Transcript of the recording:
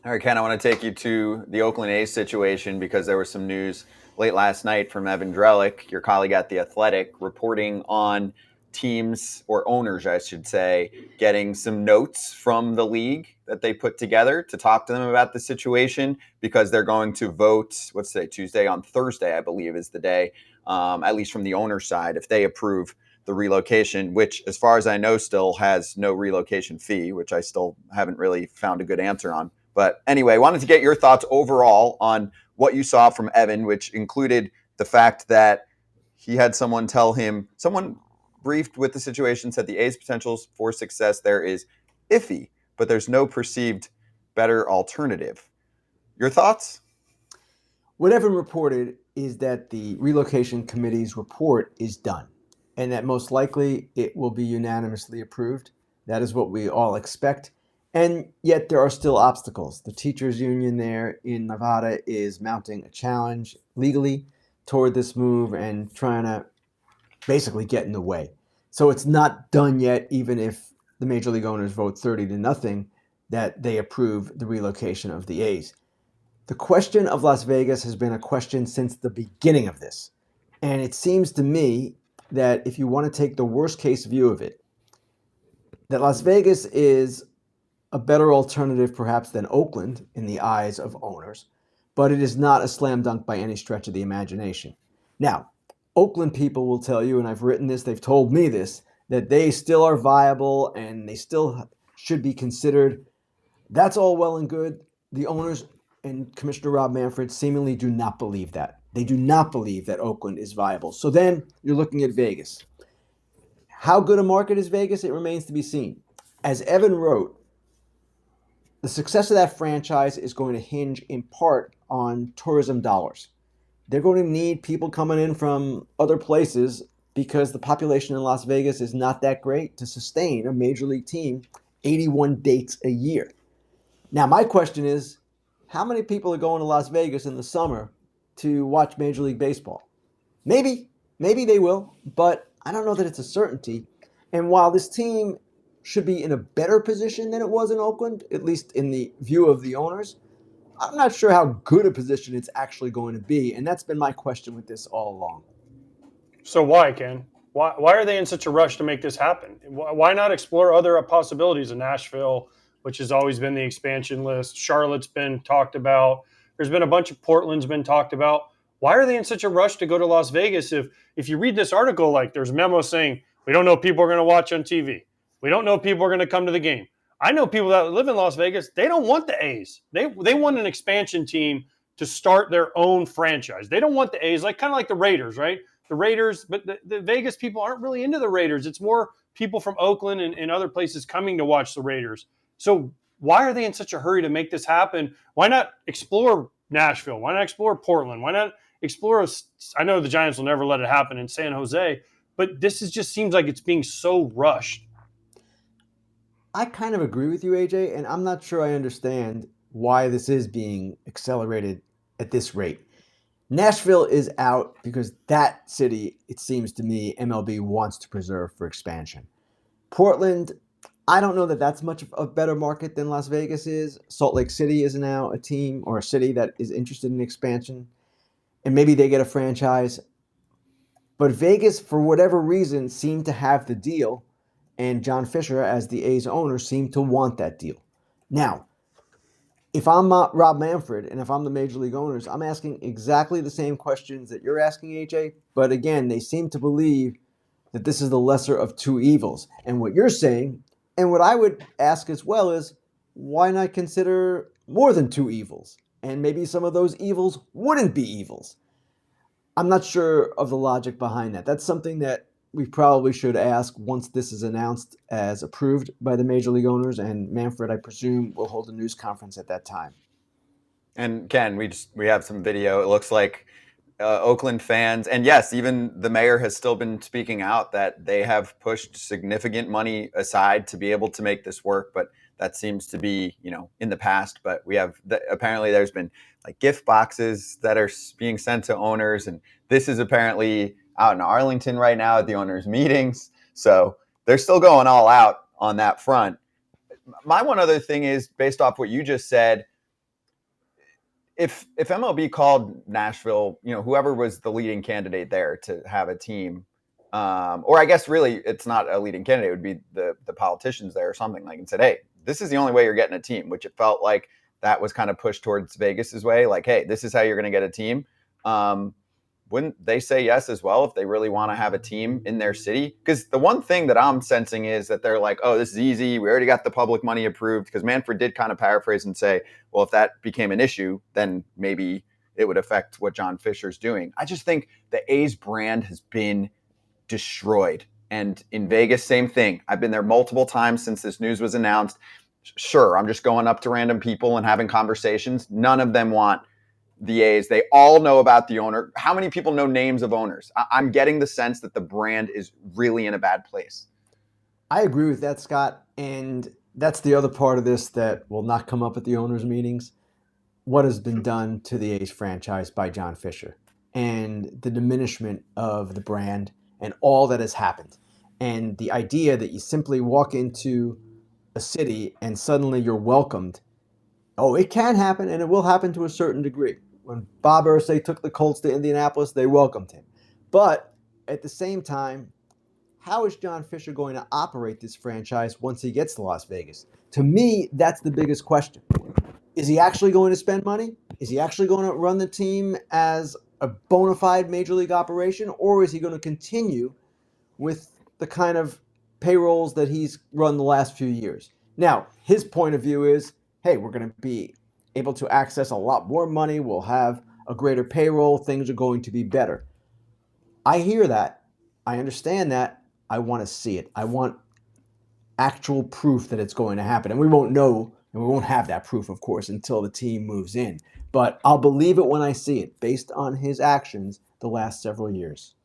All right, Ken, I want to take you to the Oakland A's situation because there was some news late last night from Evan Drellick, your colleague at The Athletic, reporting on teams or owners, I should say, getting some notes from the league that they put together to talk to them about the situation because they're going to vote, what's today, Tuesday? On Thursday, I believe, is the day, at least from the owner side, if they approve the relocation, which, as far as I know, still has no relocation fee, which I still haven't really found a good answer on. But anyway, wanted to get your thoughts overall on what you saw from Evan, which included the fact that he had someone tell him, someone briefed with the situation, said the A's potentials for success there is iffy, but there's no perceived better alternative. Your thoughts? What Evan reported is that the relocation committee's report is done and that most likely it will be unanimously approved. That is what we all expect. And yet there are still obstacles. The teachers union there in Nevada is mounting a challenge legally toward this move and trying to basically get in the way. So it's not done yet, even if the major league owners vote 30-0 that they approve the relocation of the A's. The question of Las Vegas has been a question since the beginning of this. And it seems to me that if you want to take the worst case view of it, that Las Vegas is a better alternative perhaps than Oakland in the eyes of owners, but it is not a slam dunk by any stretch of the imagination. Now, Oakland people will tell you, and I've written this, they've told me this, that they still are viable and they still should be considered. That's all well and good. The owners and Commissioner Rob Manfred seemingly do not believe that. They do not believe that Oakland is viable. So then you're looking at Vegas. How good a market is Vegas? It remains to be seen. As Evan wrote, the success of that franchise is going to hinge in part on tourism dollars. They're going to need people coming in from other places because the population in Las Vegas is not that great to sustain a major league team 81 dates a year. Now, my question is, how many people are going to Las Vegas in the summer to watch Major League Baseball? Maybe they will, but I don't know that it's a certainty. And while this team should be in a better position than it was in Oakland, at least in the view of the owners, I'm not sure how good a position it's actually going to be. And that's been my question with this all along. So why, Ken? Why are they in such a rush to make this happen? Why not explore other possibilities in Nashville, which has always been the expansion list? Charlotte's been talked about. There's been a bunch of Portland's been talked about. Why are they in such a rush to go to Las Vegas? If you read this article, like there's memos saying, we don't know if people are going to watch on TV. We don't know if people are going to come to the game. I know people that live in Las Vegas, they don't want the A's. They want an expansion team to start their own franchise. They don't want the A's, like kind of like the Raiders, right? The Raiders, but the Vegas people aren't really into the Raiders. It's more people from Oakland and other places coming to watch the Raiders. So why are they in such a hurry to make this happen? Why not explore Nashville? Why not explore Portland? Why not explore? I know the Giants will never let it happen in San Jose, but this just seems like it's being so rushed. I kind of agree with you, AJ, and I'm not sure I understand why this is being accelerated at this rate. Nashville is out because that city, it seems to me, MLB wants to preserve for expansion. Portland, I don't know that that's much of a better market than Las Vegas is. Salt Lake City is now a team or a city that is interested in expansion, and maybe they get a franchise. But Vegas, for whatever reason, seemed to have the deal, and John Fisher, as the A's owner, seemed to want that deal. Now, if I'm Rob Manfred and if I'm the major league owners, I'm asking exactly the same questions that you're asking, AJ. But again, they seem to believe that this is the lesser of two evils. And what you're saying, and what I would ask as well, is why not consider more than two evils? And maybe some of those evils wouldn't be evils. I'm not sure of the logic behind that. That's something that we probably should ask once this is announced as approved by the major league owners, and Manfred, I presume, will hold a news conference at that time. And Ken, we have some video. It looks like Oakland fans, and yes, even the mayor has still been speaking out that they have pushed significant money aside to be able to make this work, but that seems to be, in the past. But we have apparently there's been like gift boxes that are being sent to owners, and this is apparently out in Arlington right now at the owners' meetings. So they're still going all out on that front. My one other thing is, based off what you just said, if MLB called Nashville, whoever was the leading candidate there to have a team, or I guess really it's not a leading candidate, it would be the politicians there or something, like, and said, hey, this is the only way you're getting a team, which it felt like that was kind of pushed towards Vegas's way, like, hey, this is how you're going to get a team. Wouldn't they say yes as well if they really want to have a team in their city? Because the one thing that I'm sensing is that they're like, oh, this is easy. We already got the public money approved. Because Manfred did kind of paraphrase and say, well, if that became an issue, then maybe it would affect what John Fisher's doing. I just think the A's brand has been destroyed. And in Vegas, same thing. I've been there multiple times since this news was announced. Sure, I'm just going up to random people and having conversations. None of them want the A's. They all know about the owner. How many people know names of owners? I'm getting the sense that the brand is really in a bad place. I agree with that, Scott. And that's the other part of this that will not come up at the owners' meetings. What has been done to the A's franchise by John Fisher and the diminishment of the brand and all that has happened. And the idea that you simply walk into a city and suddenly you're welcomed. Oh, it can happen, and it will happen to a certain degree. When Bob Irsay took the Colts to Indianapolis, they welcomed him. But at the same time, how is John Fisher going to operate this franchise once he gets to Las Vegas? To me, that's the biggest question. Is he actually going to spend money? Is he actually going to run the team as a bona fide major league operation? Or is he going to continue with the kind of payrolls that he's run the last few years? Now, his point of view is, hey, we're going to be able to access a lot more money. We'll have a greater payroll. Things are going to be better. I hear that. I understand that. I want to see it. I want actual proof that it's going to happen. And we won't know, and we won't have that proof, of course, until the team moves in. But I'll believe it when I see it, based on his actions the last several years.